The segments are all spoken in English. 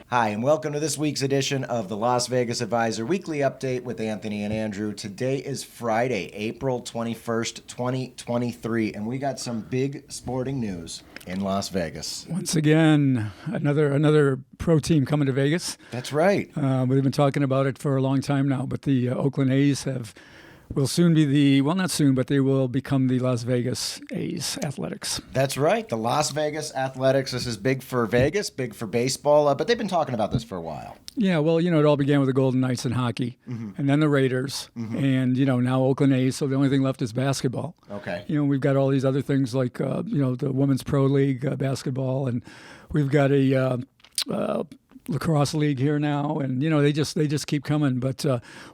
Hi, and welcome to this week's edition of the Las Vegas Advisor Weekly Update with Anthony and Andrew. Today is Friday, April 21st, 2023, and we got some big sporting news in Las Vegas. Once again, another pro team coming to Vegas. That's right. We've been talking about it for a long time now, but the Oakland A's will soon be not soon, but they will become the Las Vegas A's Athletics. That's right. The Las Vegas Athletics. This is big for Vegas, big for baseball, but they've been talking about this for a while. Yeah, well, it all began with the Golden Knights in hockey, and then the Raiders, and, now Oakland A's, so the only thing left is basketball. Okay. We've got all these other things like, the Women's Pro League basketball, and we've got a lacrosse league here now, and, they just keep coming, but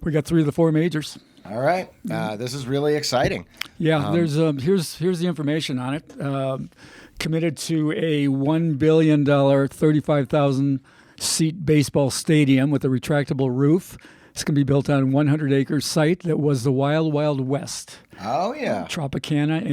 we got 3 of the 4 majors. All right. This is really exciting. Yeah, there's here's the information on it. Committed to a $1 billion, 35,000 seat baseball stadium with a retractable roof. It's going to be built on a 100-acre site that was the Wild Wild West. Oh, yeah. Tropicana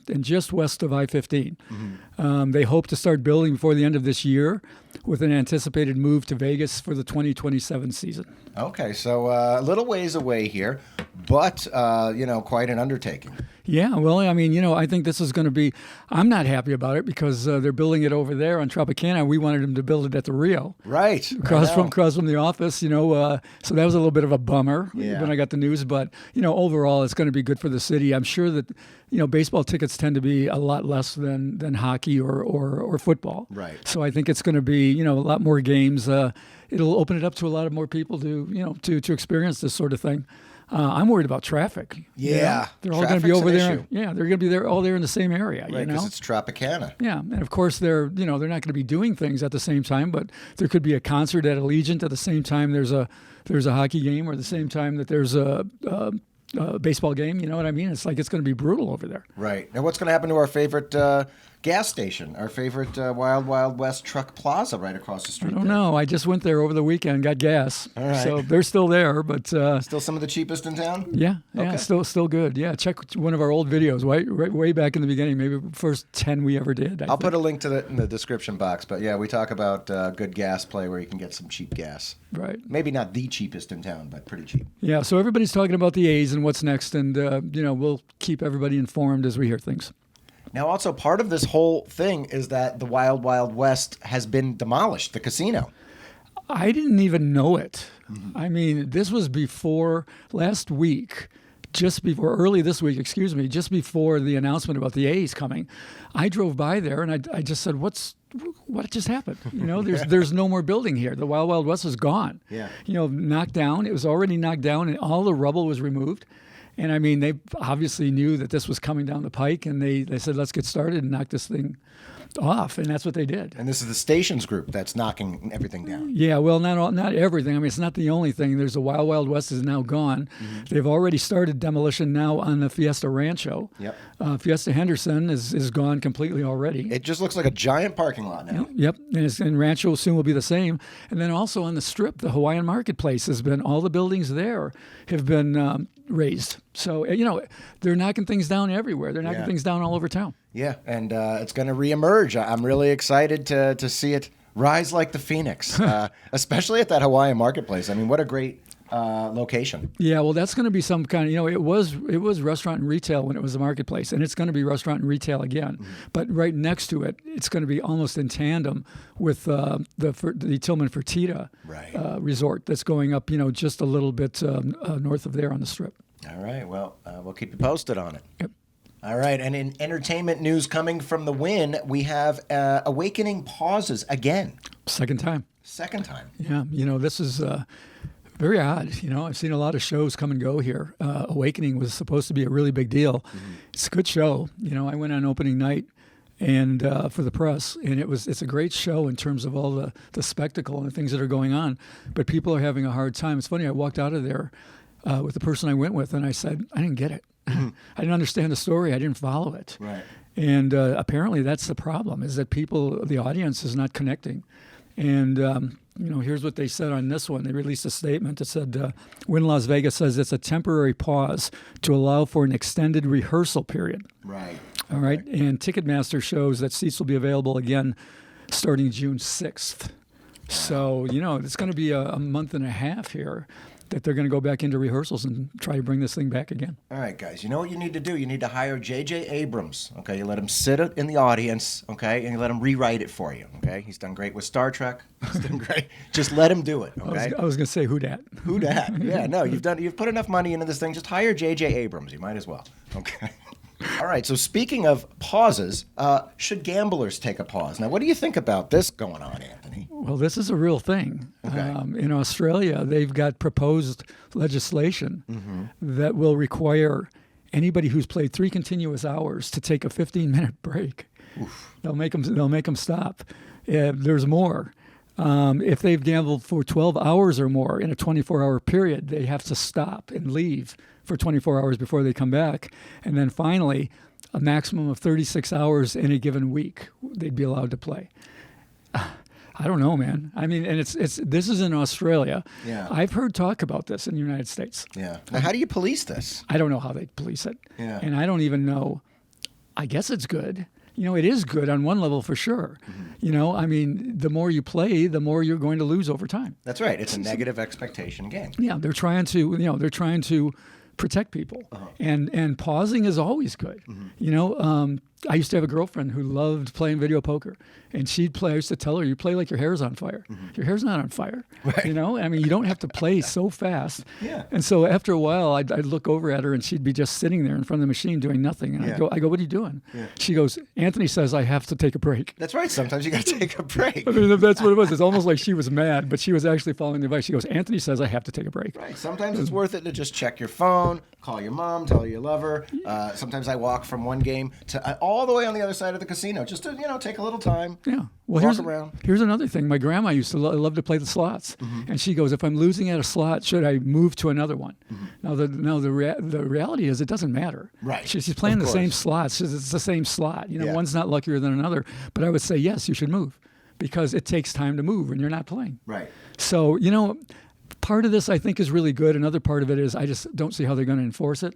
and just west of I-15. They hope to start building before the end of this year with an anticipated move to Vegas for the 2027 season. Okay, so a little ways away here, but, quite an undertaking. Yeah, well, I think this is going to be, I'm not happy about it because they're building it over there on Tropicana. We wanted them to build it at the Rio. Right. Across from the office, so that was a little bit of a bummer when I got the news. But, overall, it's going to be good for the city. I'm sure that, baseball tickets tend to be a lot less than hockey or football. Right. So I think it's going to be, a lot more games. It'll open it up to a lot of more people to experience this sort of thing. I'm worried about traffic. Yeah. They're all going to be over there. Issue. Yeah, they're going to be there all there in the same area. Right, because it's Tropicana. Yeah, and of course they're not going to be doing things at the same time, but there could be a concert at Allegiant at the same time there's a hockey game, or the same time that there's a baseball game. You know what I mean? It's like it's going to be brutal over there. Right. Now, what's going to happen to our favorite gas station, our favorite Wild Wild West Truck Plaza right across the street? I don't know. I just went there over the weekend, got gas. All right. So they're still there, but still some of the cheapest in town? Yeah, Okay. still good. Yeah, check one of our old videos, way back in the beginning, maybe first 10 we ever did. I'll put a link to it in the description box, but yeah, we talk about good gas play where you can get some cheap gas. Right. Maybe not the cheapest in town, but pretty cheap. Yeah, so everybody's talking about the A's and what's next, and we'll keep everybody informed as we hear things. Now, also, part of this whole thing is that the Wild Wild West has been demolished, the casino. I didn't even know it. I mean, this was before last week, early this week, just before the announcement about the A's coming. I drove by there and I just said, what just happened? There's no more building here. The Wild Wild West is gone. Yeah. Knocked down. It was already knocked down and all the rubble was removed. And I mean, they obviously knew that this was coming down the pike, and they said, let's get started and knock this thing off, and that's what they did. And this is the stations group that's knocking everything down. Yeah, well, not everything. I mean, it's not the only thing. There's the Wild Wild West is now gone. They've already started demolition now on the Fiesta Rancho. Yep. Fiesta Henderson is gone completely already. It just looks like a giant parking lot now. Yep, and Rancho soon will be the same. And then also on the Strip, the Hawaiian Marketplace all the buildings there have been raised. So, they're knocking things down everywhere. They're knocking things down all over town. Yeah, and it's going to reemerge. I'm really excited to see it rise like the phoenix, especially at that Hawaiian Marketplace. I mean, what a great location. Yeah, well, that's going to be some kind of, it was restaurant and retail when it was a marketplace, and it's going to be restaurant and retail again. But right next to it, it's going to be almost in tandem with the Tillman Fertitta resort that's going up, just a little bit north of there on the Strip. All right, well, we'll keep you posted on it. Yep. All right, and in entertainment news coming from the Wynn, we have Awakening pauses again. Second time. Yeah, this is very odd. I've seen a lot of shows come and go here. Awakening was supposed to be a really big deal. It's a good show. I went on opening night and for the press, and it's a great show in terms of all the spectacle and the things that are going on. But people are having a hard time. It's funny, I walked out of there with the person I went with, and I said, I didn't get it. I didn't understand the story. I didn't follow it. Right. And apparently that's the problem, is that the audience is not connecting. And, here's what they said on this one. They released a statement that said, Wynn Las Vegas says it's a temporary pause to allow for an extended rehearsal period. Right. All right. And Ticketmaster shows that seats will be available again starting June 6th. So, it's going to be a month and a half here that they're going to go back into rehearsals and try to bring this thing back again. All right, guys, you know what you need to do? You need to hire J.J. Abrams, okay? You let him sit in the audience, okay? And you let him rewrite it for you, okay? He's done great with Star Trek. He's done great. Just let him do it, okay? I was going to say, who dat? Who dat? Yeah, no, you've put enough money into this thing. Just hire J.J. Abrams. You might as well, okay? All right, so speaking of pauses, should gamblers take a pause? Now, what do you think about this going on, Anthony? Well, this is a real thing. Okay. In Australia, they've got proposed legislation that will require anybody who's played 3 continuous hours to take a 15-minute break. Oof. They'll make them stop. There's more. If they've gambled for 12 hours or more in a 24-hour period, they have to stop and leave for 24 hours before they come back. And then finally, a maximum of 36 hours in a given week they'd be allowed to play. I don't know, man. I mean, and this is in Australia. Yeah. I've heard talk about this in the United States. Yeah. Now, how do you police this? I don't know how they police it. Yeah. And I don't even know. I guess it's good. It is good on one level for sure. I mean, the more you play, the more you're going to lose over time. That's right. It's a negative expectation game. Yeah, they're trying to protect people, and pausing is always good. I used to have a girlfriend who loved playing video poker, and she'd play. I used to tell her, "You play like your hair's on fire. Your hair's not on fire." Right. I mean, you don't have to play so fast. Yeah. And so after a while, I'd look over at her, and she'd be just sitting there in front of the machine doing nothing. And I go, "What are you doing?" Yeah. She goes, "Anthony says I have to take a break." That's right. Sometimes you got to take a break. I mean, that's what it was. It's almost like she was mad, but she was actually following the advice. She goes, "Anthony says I have to take a break." Right. Sometimes it's worth it to just check your phone, call your mom, tell her you love her. Sometimes I walk from one game to all the way on the other side of the casino just to take a little time. Yeah. Well, here's another thing. My grandma used to love to play the slots, and she goes, "If I'm losing at a slot, should I move to another one?" Now, the reality is it doesn't matter. Right. She's playing the same slots. It's the same slot. One's not luckier than another. But I would say yes, you should move, because it takes time to move when you're not playing. Right. So part of this I think is really good. Another part of it is I just don't see how they're going to enforce it.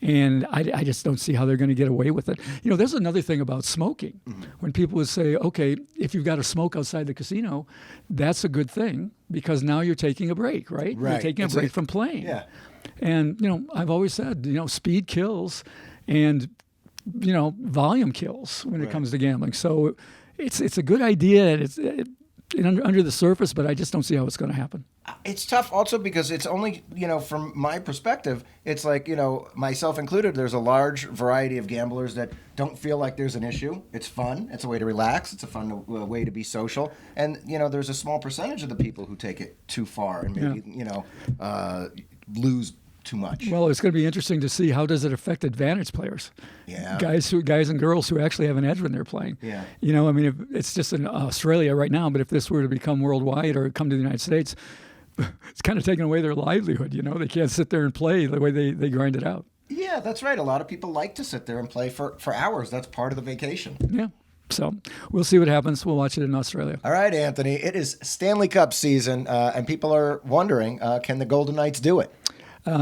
And I just don't see how they're going to get away with it. There's another thing about smoking. When people would say, okay, if you've got to smoke outside the casino, that's a good thing, because now you're taking a break, right? Right. You're taking a break from playing. Yeah. And, I've always said, speed kills and, volume kills when it comes to gambling. So it's a good idea. It's under the surface, but I just don't see how it's going to happen. It's tough also because it's only, from my perspective, it's like, myself included, there's a large variety of gamblers that don't feel like there's an issue. It's fun. It's a way to relax. It's a fun way to be social. And, there's a small percentage of the people who take it too far and maybe, lose too much. Well, it's going to be interesting to see how does it affect advantage players. Yeah. Guys and girls who actually have an edge when they're playing. Yeah. If it's just in Australia right now, but if this were to become worldwide or come to the United States, it's kind of taking away their livelihood. They can't sit there and play the way they grind it out. Yeah, that's right. A lot of people like to sit there and play for hours. That's part of the vacation. Yeah. So we'll see what happens. We'll watch it in Australia. All right, Anthony. It is Stanley Cup season, and people are wondering, can the Golden Knights do it?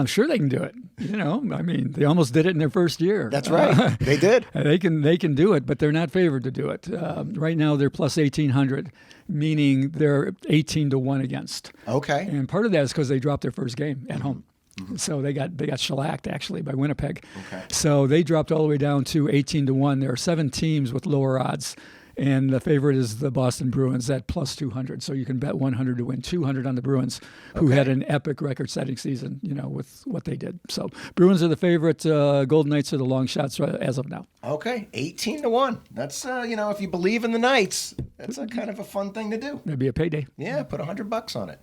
Sure they can do it. They almost did it in their first year. That's right. They did. They can do it, but they're not favored to do it. Right now they're plus 1,800, meaning they're 18-1 against. Okay. And part of that is because they dropped their first game at home. So they got shellacked actually by Winnipeg. Okay. So they dropped all the way down to 18-1. There are 7 teams with lower odds. And the favorite is the Boston Bruins at plus 200. So you can bet 100 to win 200 on the Bruins, who had an epic record-setting season, with what they did. So Bruins are the favorite. Golden Knights are the long shots as of now. Okay, 18-1. That's if you believe in the Knights, that's a kind of a fun thing to do. That'd be a payday. Yeah, put $100 on it.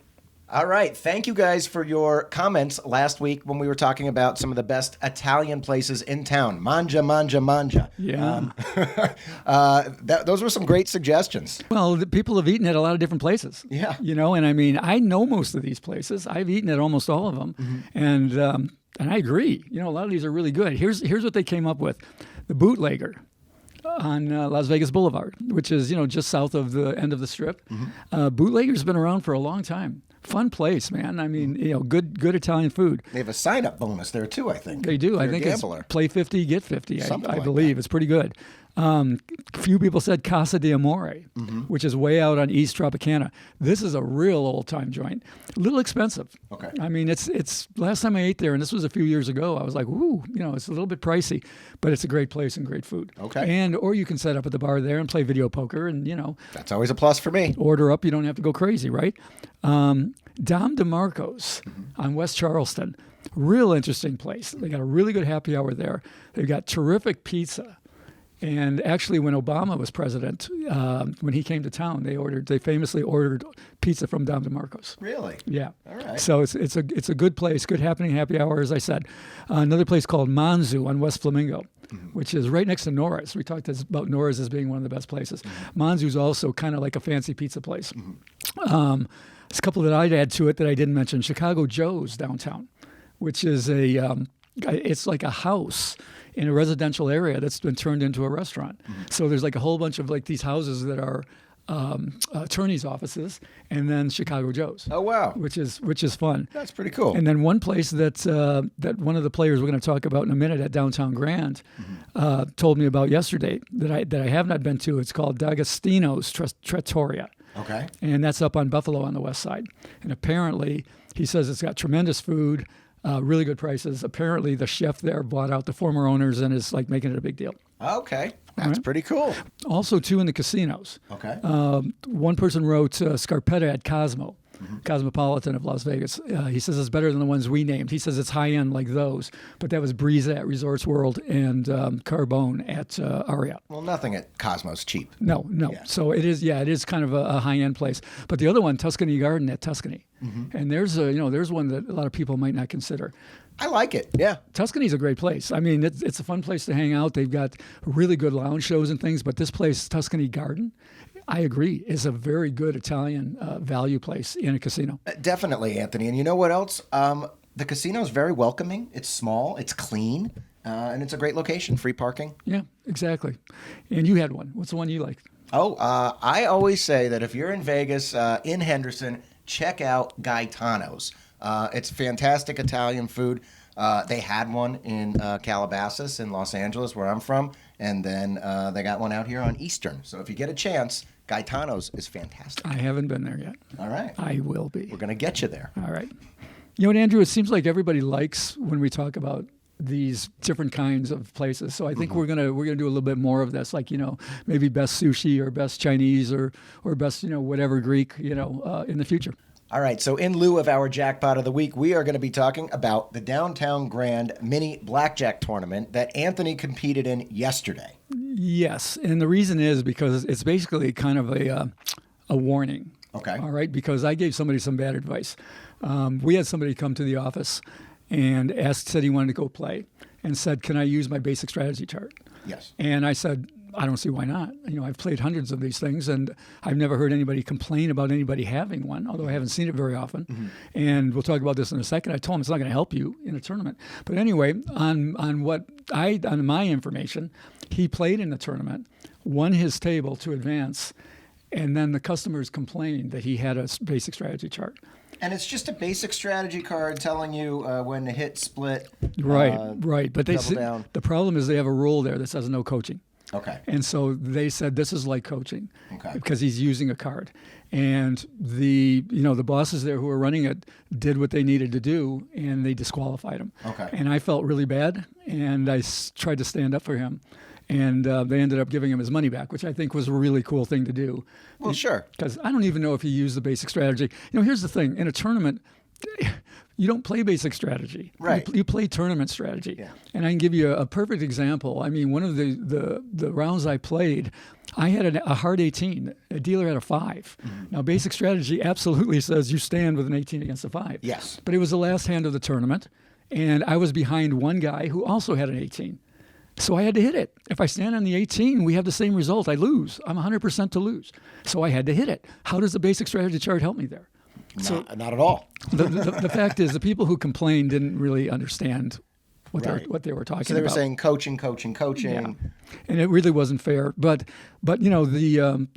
All right. Thank you guys for your comments last week when we were talking about some of the best Italian places in town. Mangia, mangia, mangia. Yeah. Those were some great suggestions. Well, the people have eaten at a lot of different places. Yeah. And I know most of these places. I've eaten at almost all of them. And I agree. A lot of these are really good. Here's what they came up with. The Bootlegger on Las Vegas Boulevard, which is, just south of the end of the Strip. Bootlegger's been around for a long time. Fun place, man. Good Italian food. They have a sign-up bonus there, too, I think. They do. I think gambler. it's play 50, get 50, I Like believe. that. It's pretty good. Few people said Casa de Amore, which is way out on East Tropicana. This is a real old-time joint. A little expensive. Okay. I mean, it's last time I ate there, and this was a few years ago, I was like, ooh, it's a little bit pricey, but it's a great place and great food. Okay. Or you can set up at the bar there and play video poker and, That's always a plus for me. order up. You don't have to go crazy, right? Dom DeMarco's on West Charleston. Real interesting place. They got a really good happy hour there. They've got terrific pizza. And actually, when Obama was president, when he came to town, they famously ordered pizza from Dom DeMarco's. Really? Yeah. All right. So it's a good place, good happening happy hour, as I said. Another place called Manzu on West Flamingo, which is right next to Nora's. We talked about Nora's as being one of the best places. Manzu's also kind of like a fancy pizza place. There's a couple that I'd add to it that I didn't mention. Chicago Joe's downtown, which is it's like a house in a residential area that's been turned into a restaurant. So there's like a whole bunch of like these houses that are attorneys' offices, and then Chicago Joe's. Oh, wow. Which is fun. That's pretty cool. And then one place that one of the players we're going to talk about in a minute at Downtown Grand told me about yesterday that I have not been to. It's called D'Agostino's Trattoria. Okay. And that's up on Buffalo on the west side. And apparently, he says it's got tremendous food, really good prices. Apparently, the chef there bought out the former owners and is like making it a big deal. Okay. That's pretty cool. Also, too, in the casinos. Okay. One person wrote Scarpetta at Cosmo, Cosmopolitan of Las Vegas. He says it's better than the ones we named. He says it's high-end like those, but that was Breeze at Resorts World and Carbone at Aria. Well, nothing at Cosmo's cheap. No. Yeah. So it is kind of a high-end place. But the other one, Tuscany Garden at Tuscany. And there's one that a lot of people might not consider. I like it. Yeah. Tuscany's a great place. I mean, it's a fun place to hang out. They've got really good lounge shows and things, but this place, Tuscany Garden, I agree, is a very good Italian value place in a casino. Definitely, Anthony. And you know what else? The casino is very welcoming. It's small. It's clean. And it's a great location. Free parking. Yeah, exactly. And you had one. What's the one you liked? Oh, I always say that if you're in Vegas, in Henderson, check out GAETANO'S. It's fantastic Italian food. They had one in Calabasas in Los Angeles, where I'm from, and then they got one out here on Eastern. So if you get a chance, GAETANO'S is fantastic. I haven't been there yet. All right. I will be. We're going to get you there. All right. You know what, Andrew? It seems like everybody likes when we talk about these different kinds of places. So I think we're gonna do a little bit more of this, like maybe best sushi or best Chinese or best whatever Greek in the future. All right, so in lieu of our jackpot of the week, we are going to be talking about the Downtown Grand Mini Blackjack Tournament that Anthony competed in yesterday. Yes, and the reason is because it's basically kind of a warning. Okay. All right, because I gave somebody some bad advice. We had somebody come to the office and said he wanted to go play, and said, "Can I use my basic strategy chart?" Yes. And I said, I don't see why not. I've played hundreds of these things, and I've never heard anybody complain about anybody having one, although I haven't seen it very often. And we'll talk about this in a second. I told him it's not going to help you in a tournament. But anyway, on my information, he played in the tournament, won his table to advance, and then the customers complained that he had a basic strategy chart. And it's just a basic strategy card telling you when to hit, split, Right. But double down. The problem is they have a rule there that says no coaching. Okay. And so they said this is like coaching, Okay. because he's using a card. And the bosses there who were running it did what they needed to do, and they disqualified him. Okay. And I felt really bad, and I tried to stand up for him. And they ended up giving him his money back, which I think was a really cool thing to do. Well, sure. Because I don't even know if he used the basic strategy. Here's the thing. In a tournament, you don't play basic strategy. Right. You play tournament strategy. Yeah. And I can give you a perfect example. I mean, one of the rounds I played, I had a hard 18. A dealer had a 5. Now, basic strategy absolutely says you stand with an 18 against a 5. Yes. But it was the last hand of the tournament, and I was behind one guy who also had an 18. So I had to hit it. If I stand on the 18, we have the same result. I lose. I'm 100% to lose. So I had to hit it. How does the basic strategy chart help me there? Not at all. The fact is, the people who complained didn't really understand what they were talking about. So they were saying coaching. Yeah. And it really wasn't fair. But the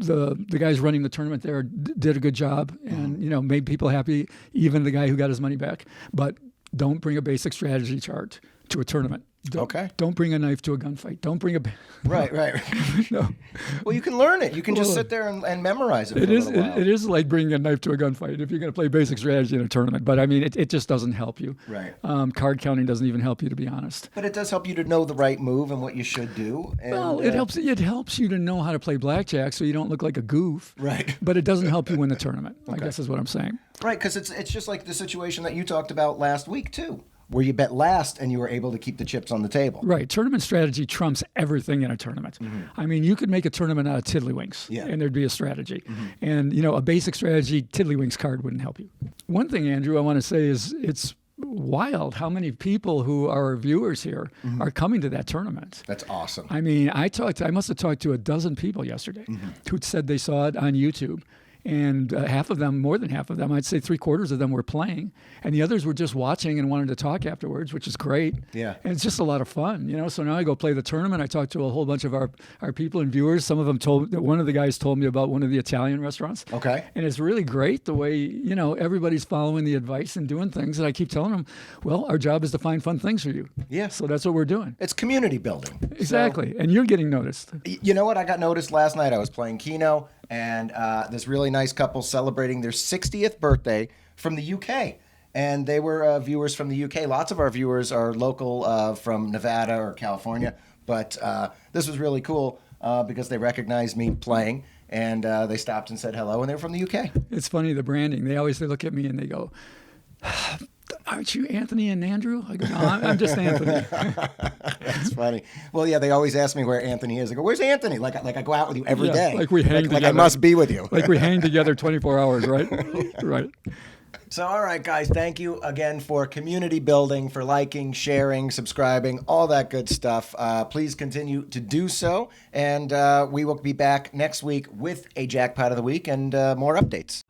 guys running the tournament there did a good job, and made people happy. Even the guy who got his money back. But don't bring a basic strategy chart to a tournament. Okay. Don't bring a knife to a gunfight. Don't bring a... Right. No. Well, you can learn it. You can just sit there and memorize it for a little while. It is like bringing a knife to a gunfight if you're going to play basic strategy in a tournament. But, I mean, it just doesn't help you. Right. Card counting doesn't even help you, to be honest. But it does help you to know the right move and what you should do. And, Well, it helps you to know how to play blackjack so you don't look like a goof. Right. But it doesn't help you win the tournament, I guess is what I'm saying. Right, because it's just like the situation that you talked about last week, too, where you bet last and you were able to keep the chips on the table. Right. Tournament strategy trumps everything in a tournament. I mean, you could make a tournament out of tiddlywinks, and there'd be a strategy. And, a basic strategy, tiddlywinks card wouldn't help you. One thing, Andrew, I want to say is it's wild how many people who are viewers here are coming to that tournament. That's awesome. I mean, I must have talked to a dozen people yesterday who said they saw it on YouTube. And half of them, more than half of them, I'd say 3/4 of them were playing. And the others were just watching and wanted to talk afterwards, which is great. Yeah. And it's just a lot of fun, So now I go play the tournament. I talk to a whole bunch of our people and viewers. Some of them one of the guys told me about one of the Italian restaurants. Okay. And it's really great the way, everybody's following the advice and doing things. And I keep telling them, well, our job is to find fun things for you. Yeah. So that's what we're doing. It's community building. Exactly. And you're getting noticed. You know what? I got noticed last night. I was playing Keno, and this really nice couple celebrating their 60th birthday from the UK. And they were viewers from the UK. Lots of our viewers are local from Nevada or California. But this was really cool because they recognized me playing. And they stopped and said hello. And they were from the UK. It's funny, the branding. They look at me and they go, aren't you Anthony and Andrew? I go, no, I'm just Anthony. That's funny. Well, yeah, they always ask me where Anthony is. I go, where's Anthony? Like I go out with you every day. Like we hang together. Like I must be with you. Like we hang together 24 hours, right? Right. So, all right, guys, thank you again for community building, for liking, sharing, subscribing, all that good stuff. Please continue to do so. And we will be back next week with a Jackpot of the Week and more updates.